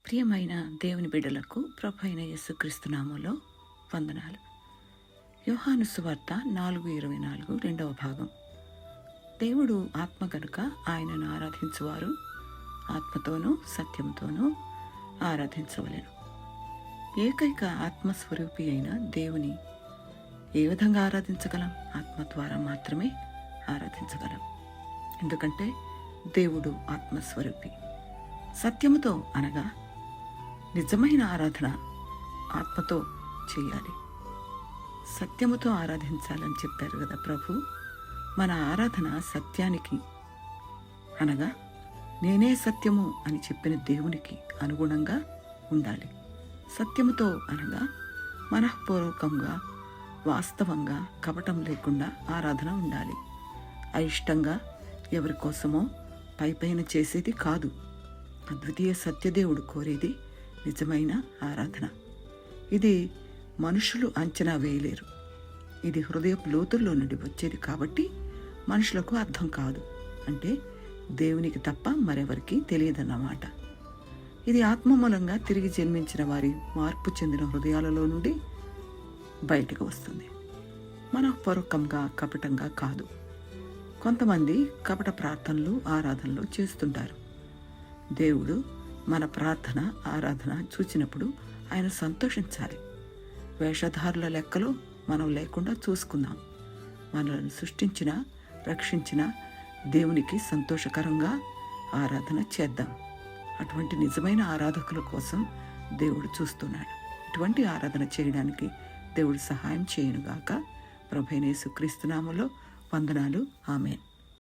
ప్రియమైన దేవుని బిడ్డలకు ప్రభు అయిన యేసుక్రీస్తు నామములో వందనాలు. యోహాను సువార్త 4:24 రెండవ భాగం. దేవుడు ఆత్మ గనుక ఆయనను ఆరాధించువారు ఆత్మతోనూ సత్యంతోనూ ఆరాధించవలెను. ఏకైక ఆత్మస్వరూపి అయిన దేవుని ఏ విధంగా ఆరాధించగలం? ఆత్మ ద్వారా మాత్రమే ఆరాధించగలం. ఎందుకంటే దేవుడు ఆత్మస్వరూపి. సత్యముతో అనగా నిజమైన ఆరాధన ఆత్మతో చేయాలి. సత్యముతో ఆరాధించాలని చెప్పారు కదా ప్రభు. మన ఆరాధన సత్యానికి అనగా నేనే సత్యము అని చెప్పిన దేవునికి అనుగుణంగా ఉండాలి. సత్యముతో అనగా మనఃపూర్వకంగా, వాస్తవంగా, కపటం లేకుండా ఆరాధన ఉండాలి. అయిష్టంగా ఎవరి కోసమో పైపైన చేసేది కాదు. అద్వితీయ సత్యదేవుడు కోరేది నిజమైన ఆరాధన. ఇది మనుషులు అంచనా వేయలేరు. ఇది హృదయపు లోతుల్లో నుండి వచ్చేది కాబట్టి మనుషులకు అర్థం కాదు. అంటే దేవునికి తప్ప మరెవరికి తెలియదన్నమాట. ఇది ఆత్మ మూలంగా తిరిగి జన్మించిన వారి మార్పు చెందిన హృదయాలలో నుండి బయటకు వస్తుంది. మనఃపూర్వకంగా, కపటంగా కాదు. కొంతమంది కపట ప్రార్థనలు, ఆరాధనలు చేస్తుంటారు. దేవుడు మన ప్రార్థన, ఆరాధన చూచినప్పుడు ఆయన సంతోషించాలి. వేషధారుల లెక్కలో మనం లేకుండా చూసుకుందాం. మనల్ని సృష్టించిన, రక్షించిన దేవునికి సంతోషకరంగా ఆరాధన చేద్దాం. అటువంటి నిజమైన ఆరాధకుల కోసం దేవుడు చూస్తున్నాడు. ఇటువంటి ఆరాధన చేయడానికి దేవుడు సహాయం చేయనుగాక. ప్రభువైన యేసుక్రీస్తు నామములో వందనాలు. ఆమేన్.